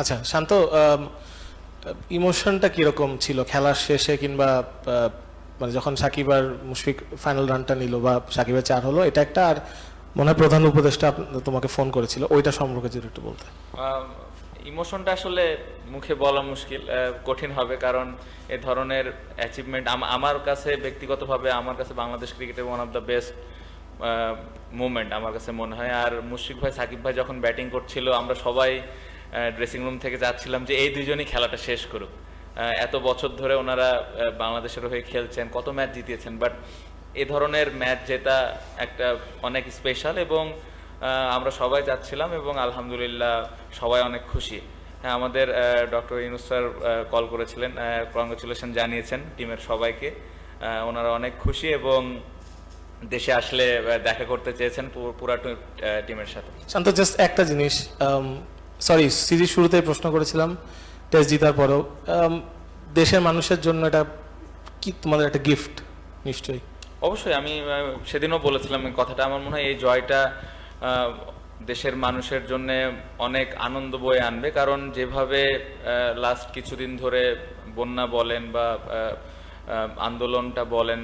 আচ্ছা শান্ত, ইমোশনটা কিরকম ছিল খেলার শেষে, কিংবা মানে যখন সাকিব আর মুশফিক ফাইনাল রানটা নিল বা সাকিবের 4 হলো, এটা একটা, আর মনে হয় প্রধান উপদেষ্টা তোমাকে ফোন করেছিল, ওইটা সম্পর্কে যদি একটু বলতে। ইমোশনটা আসলে মুখে বলা মুশকিল, কঠিন হবে, কারণ এ ধরনের অ্যাচিভমেন্ট আমার কাছে ব্যক্তিগতভাবে আমার কাছে বাংলাদেশ ক্রিকেটের one of the best movement আমার কাছে মনে হয়। আর মুশফিক ভাই সাকিব ভাই যখন ব্যাটিং করছিল আমরা সবাই ড্রেসিং রুম থেকে যাচ্ছিলাম যে এই দুজনই খেলাটা শেষ করুক। এত বছর ধরে ওনারা বাংলাদেশের হয়ে খেলছেন, কত ম্যাচ জিতিয়েছেন, বাট এ ধরনের ম্যাচ জেতা একটা অনেক স্পেশাল, এবং আমরা সবাই যাচ্ছিলাম এবং আলহামদুলিল্লাহ সবাই অনেক খুশি। হ্যাঁ, আমাদের ডক্টর ইউনূস স্যার কল করেছিলেন, কংগ্রেচুলেশন জানিয়েছেন টিমের সবাইকে। ওনারা অনেক খুশি এবং দেশে আসলে দেখা করতে চেয়েছেন পুরা টিমের সাথে। শান্ত, জাস্ট একটা জিনিস, সরি সিরিজ শুরুতেই প্রশ্ন করেছিলাম, টেস্ট জিতার পরেও, দেশের মানুষের জন্য এটা কি তোমাদের একটা গিফট নিশ্চয়ই? অবশ্যই, আমি সেদিনও বলেছিলাম এই কথাটা। আমার মনে হয় এই জয়টা দেশের মানুষের জন্য অনেক আনন্দ বয়ে আনবে, কারণ যেভাবে লাস্ট কিছুদিন ধরে বন্যা বলেন বা আন্দোলনটা বলেন,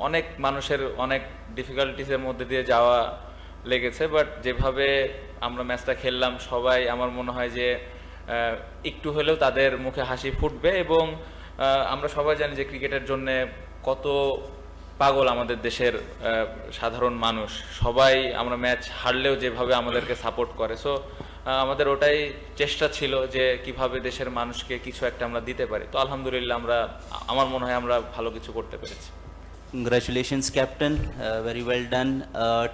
অনেক মানুষের অনেক ডিফিকাল্টিসের মধ্যে দিয়ে যাওয়া লেগেছে, বাট যেভাবে আমরা ম্যাচটা খেললাম সবাই, আমার মনে হয় যে একটু হলেও তাদের মুখে হাসি ফুটবে। এবং আমরা সবাই জানি যে ক্রিকেটের জন্য কত পাগল আমাদের দেশের সাধারণ মানুষ, সবাই আমরা ম্যাচ হারলেও যেভাবে আমাদেরকে সাপোর্ট করে। সো আমাদের ওটাই চেষ্টা ছিল যে কিভাবে দেশের মানুষকে কিছু একটা আমরা দিতে পারি। তো আলহামদুলিল্লাহ আমার মনে হয় আমরা ভালো কিছু করতে পেরেছি। Congratulations, Captain. Very well done.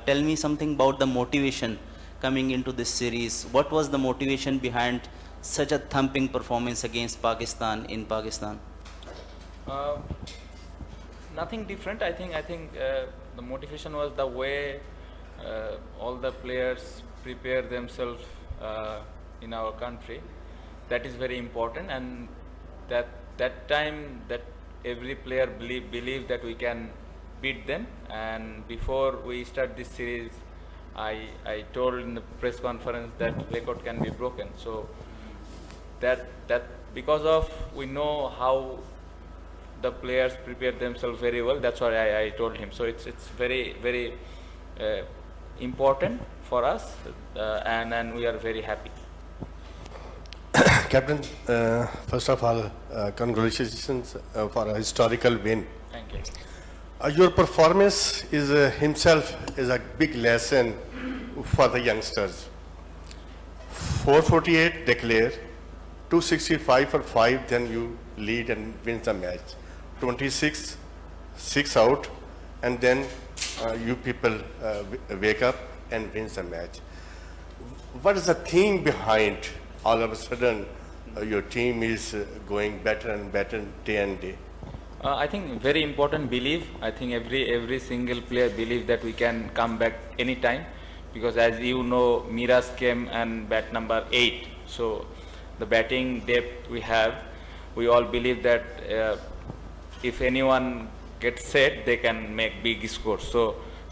Tell me something about the motivation coming into this series. What was the motivation behind such a thumping performance against Pakistan in Pakistan? Nothing different. I think the motivation was the way all the players prepare themselves in our country. That is very important, and that time that every player believe that we can beat them. And before we start this series, I told in the press conference that record can be broken. So that because of we know how the players prepare themselves very well. That's why I told him. So it's very important for us, and we are very happy. Captain, first of all, congratulations for a historical win. Thank you. Your performance is himself is a big lesson for the youngsters. 448 declare, 265 for 5, then you lead and win the match. 26, 6 out, and then you people wake up and win the match. What is the theme behind all of a sudden your team is going better and better day and day? I think very important belief. I think every single player believe that we can come back anytime, because as you know, Miraz came and bat number 8. So the batting depth we have, we all believe that if anyone gets set, they can make big scores.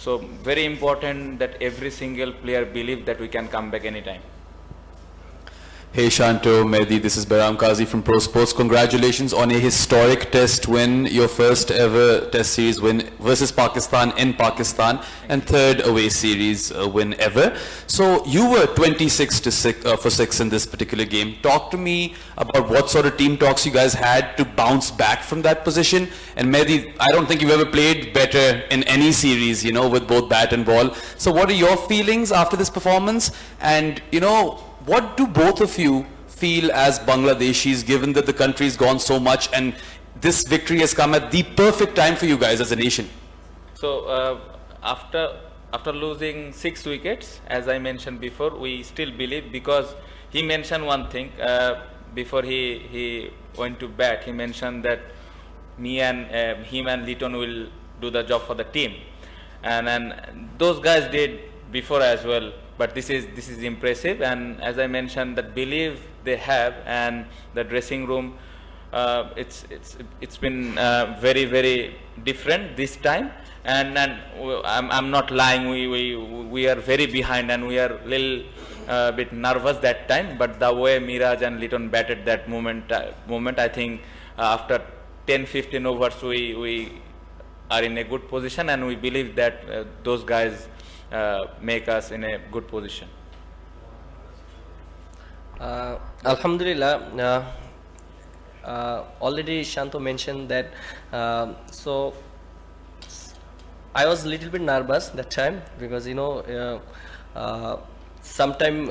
So very important that every single player believe that we can come back anytime. Hey Shanto, Mehdi, this is Bahram Qazi from Pro Sports. Congratulations on a historic test win, your first ever test series win versus Pakistan in Pakistan, and third away series win ever. So you were 26 to 6 for 6 in this particular game. Talk to me about what sort of team talks you guys had to bounce back from that position. And Mehdi, I don't think you've ever played better in any series, you know, with both bat and ball. So what are your feelings after this performance? And you know, what do both of you feel as Bangladeshis, given that the country's gone so much and this victory has come at the perfect time for you guys as a nation? So after losing 6 wickets, as I mentioned before, we still believe, because he mentioned one thing before he went to bat. He mentioned that him and Litton will do the job for the team, and those guys did before as well. But this is impressive, and as I mentioned, that belief they have, and the dressing room, it's been very different this time. I'm not lying. We are very behind, and we are little bit nervous that time. But the way Miraj and Litton batted that moment, I think after 10-15 overs, we are in a good position, and we believe that those guys make us in a good position. Alhamdulillah, already Shanto mentioned that, so I was a little bit nervous that time because sometime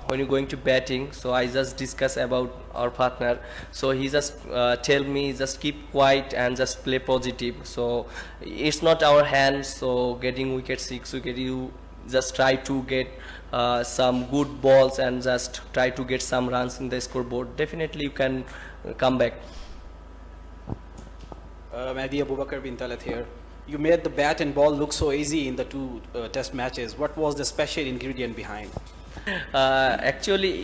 when you're going to batting, so I just discuss about our partner, so he just tell me just keep quiet and just play positive, so it's not our hands, so getting wicket 6 wicket, you just try to get some good balls and just try to get some runs in the scoreboard, definitely you can come back. Mehdi Abubakar bin Talat here. You made the bat and ball look so easy in the two test matches. What was the special ingredient behind? Actually,